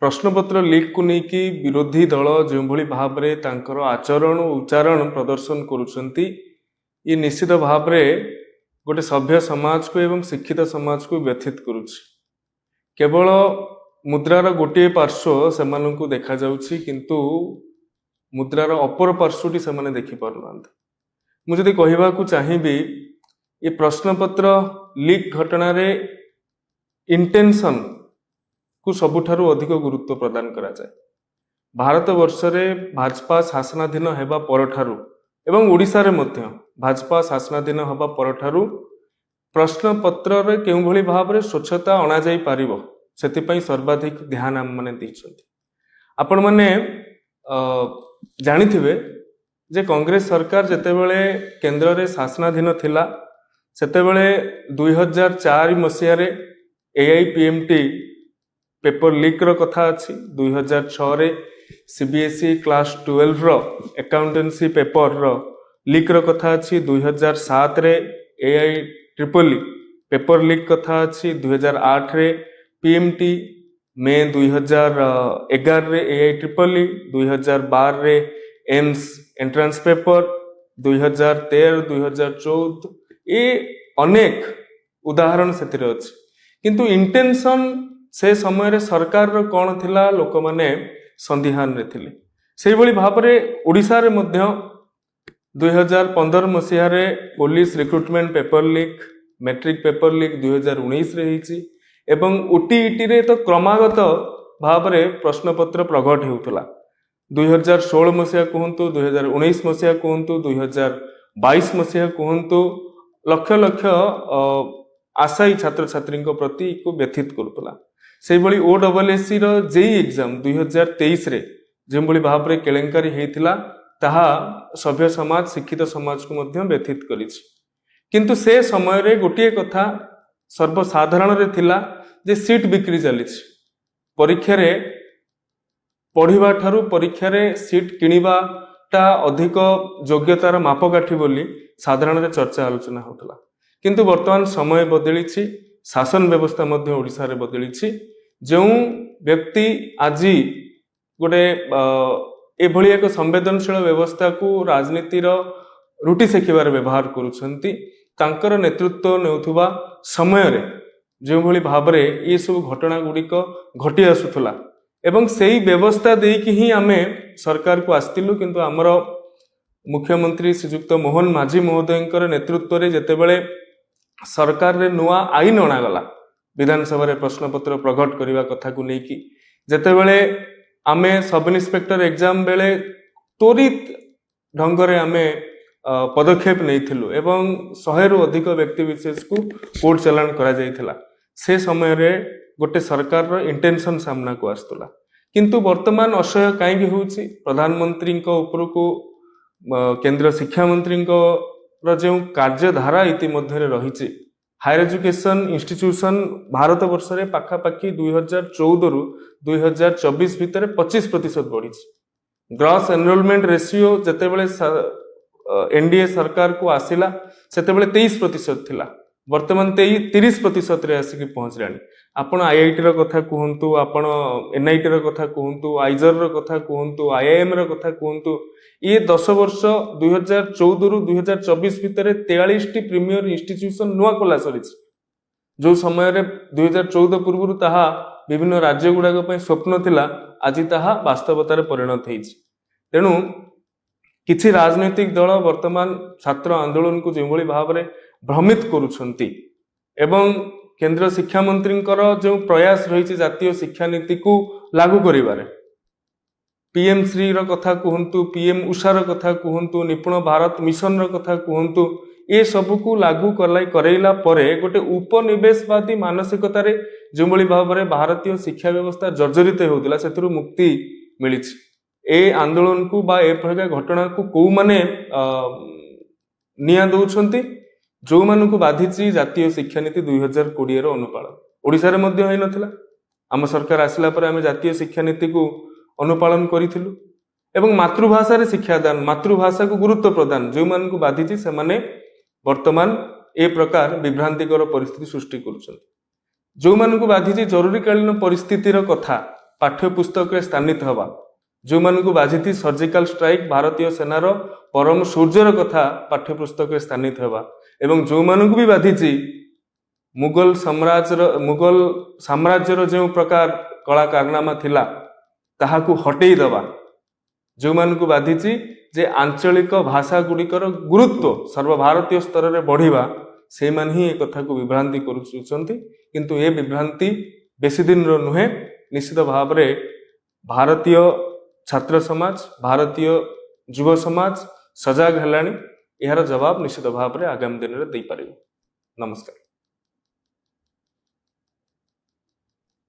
प्रश्नपत्र लीक को लेकिन विरोधी दल जो भाव में तांकर आचरण और उच्चारण प्रदर्शन करुछंती ये निश्चित भाव में गोटे सभ्य समाज को एवं शिक्षित समाज को व्यथित करुछि। केवल मुद्रार गोटे पार्श्व से देखा जाउछि किंतु मुद्रार अपर पार्श्वटी से देखि पारुनांत। मुझे कहवा को चाहिए ये प्रश्नपत्र लीक घटना रे इंटेंशन को सबुठारु अधिक गुरुत्व प्रदान करा जाए। भारत वर्ष रे भाजपा शासनाधीन हेबा परठारु एवं ओडिशा रे मध्य भाजपा शासनाधीन हेबा परठारु प्रश्नपत्र रे केउ भली भाव रे स्वच्छता अणा जाई पारिबो सेतिपई सर्वाधिक ध्यान आम माने दैछंती। आपण माने जानिथिबे जे कांग्रेस सरकार जेतेबेले केंद्र रे शासनाधीन थिला सेतेबेले 2004 मसिया रे एआईपीएमटी पेपर लीक रो कथा अछि। 2006 रे सीबीएसई क्लास 12 रो अकाउंटेंसी पेपर रो लीक रो कथा अछि। 2007 रे एआई ट्रिपल पेपर लीक कथा अछि। 2008 रे पीएमटी मे 2011 रे एआई ट्रिपल 2012 रे एम्स एंट्रांस पेपर 2013 2014 ये अनेक उदाहरण सेतिरे अछि। किंतु इंटेंशन से समय रे सरकार रो कोन थिला लोक माने संदिहान रे थिले। सेहि भली भाव रे ओडिसा रे मध्य 2015 मसिया रे police recruitment paper leak matric paper leak 2019 रे हिची एवं ओटीईटी रे तो क्रमागत भाव रे प्रश्नपत्र प्रकट हेउतला। 2016 मसिया कहंतु 2019 मसिया कहंतु 2022 मसिया कहंतु लक्ष लक्ष आशायी छात्र छात्री प्रति को व्यथित करुला। से भली ओडब्ल्यूएससी रो जेई एग्जाम 2023 रे जो भली भाव रे केलेंकारी हेतिला ताहा सभ्य समाज शिक्षित समाज को मध्य व्यथित करिछि। किंतु से समय रे गोटिए कथा सर्वसाधारण रे थिला जे सीट बिक्री चलिछि। परीक्षा रे पढ़िबा ठारू परीक्षा रे सीट किनिबाटा अधिक योग्यतार मापकाठी बोली साधारण रे चर्चा आलोचना होतला। किंतु वर्तमान समय बदलिछि, शासन व्यवस्था मध्य ओडिसा रे बदलिछि। जो व्यक्ति आज गोटे एभली एक संवेदनशील व्यवस्था को राजनीतिर रुटी सेकिबार व्यवहार करुछंती तांकर नेतृत्व नेउथुबा समय रे जो भली भाव रे ये सब घटना गुड़िक घटी आसुथला एवं सेही व्यवस्था देकी ही आमे सरकार को आस्तिलु। किंतु आमर मुख्यमंत्री श्रीजुक्त मोहन माझी महोदय नेतृत्व रे जेतेबेले सरकार रे नुआ आईन अणागला विधानसभा रे प्रश्नपत्र प्रकट करने कथा को लेकी जेतेबेले आमे सब इन्स्पेक्टर एग्जाम बेले त्वरित ढंगरे आमे पदक्षेप नैथिलु एवं 100 रु अधिक व्यक्ति विशेष को कोर्ट चलाण करा जायथिला। से समय रे गोटे सरकार रो इंटेंशन सामना को आस्तला। किंतु वर्तमान असह्य काईकि होउछि प्रधानमंत्री ऊपर को केंद्र शिक्षा मंत्री जो कार्यधारा इतिमध्य रही हायर एजुकेशन इंस्टीट्यूशन भारत वर्ष रे पाखापाखि 2014 रु 2024 भितर 25% बढ़ी। ग्रॉस एनरोलमेंट रेशियो जेतेबेले एनडीए सरकार को आसिला सेतेबेले 23% थिला, वर्तमान 30% रे आसिक पहुंचलानी। आपण आईआईटी रो कथा कहंतु, आपण एनआईटी रो कथा कहंतु, आइजर रो कथा कहंतु, आईआईएम रो कथा कहंतु, ये 10 वर्ष 2014 रु 2024 भितर 43 टी प्रीमियर इंस्टीट्यूशन नुआ खोला सरिछि। जो समय रे 2014 पूर्व ताहा विभिन्न राज्य गुड़ाक पई स्वप्न थिला, आज ताहा वास्तवतार परिणत होइछि। तेणु किछि राजनैतिक दल वर्तमान छात्र आंदोलन को जो भाव में भ्रमित करुछंती एवं केंद्र शिक्षा मंत्री जो प्रयास रही जातीय शिक्षा नीति को लागू करिबारे पीएम श्री रो कथा कहंतु, पीएम उषा रो कथा कहंतु, निपुण भारत मिशन रो कथा कहंतु, ये सब को लागू करैला परे गोटे उपनिवेशवादी मानसिकता रे जो भाव में भारतीय शिक्षा व्यवस्था जर्जरित होउतिला सेथुरु मुक्ति मिलिछि। ए आंदोलन को बा ए प्रकार घटना को कौ माने निया दउछंती जो मानकु बाधिछि जातीय शिक्षा नीति 2020 रो अनुपालन ओडिसा रे मध्य होई नथिला। आम सरकार आसिला पर आमे जातीय शिक्षा नीति को अनुपालन करिथिलु एवं मातृभाषा रे शिक्षादान मातृभाषा को गुरुत्व प्रदान जो मानकु बाधिछि से माने वर्तमान ए प्रकार विभ्रांतिकर परिस्थिति सृष्टि करुछंती। जो मानकु बाधिछि जरूरीकालीन परिस्थितिर कथा पाठ्यपुस्तक स्थानित हवा जो मानू बाझी सर्जिकल स्ट्राइक भारतीय सेनार परम सूर्यर कथा पाठ्यपुस्तक स्थानित हवा एवं जो मानू भी बाधिची मुगल साम्राज्यर जो प्रकार कला कारनामा थिला ताहाकू हटेई दबा जो मानू बाधिची जे आंचलिक भाषा गुड़िकर गुरुत्व सर्वभारतीय स्तर में बढ़िबा से मान ही कथा को विभ्रांति करुचंती किंतु ए विभ्रांति बेसी दिन रो नुहे निश्चित भाव में भारतीय छात्र समाज भारतीय युव समाज सजग हेलानी यार जवाब निश्चित भाव में आगामी दिन में दे पारिबो। नमस्कार।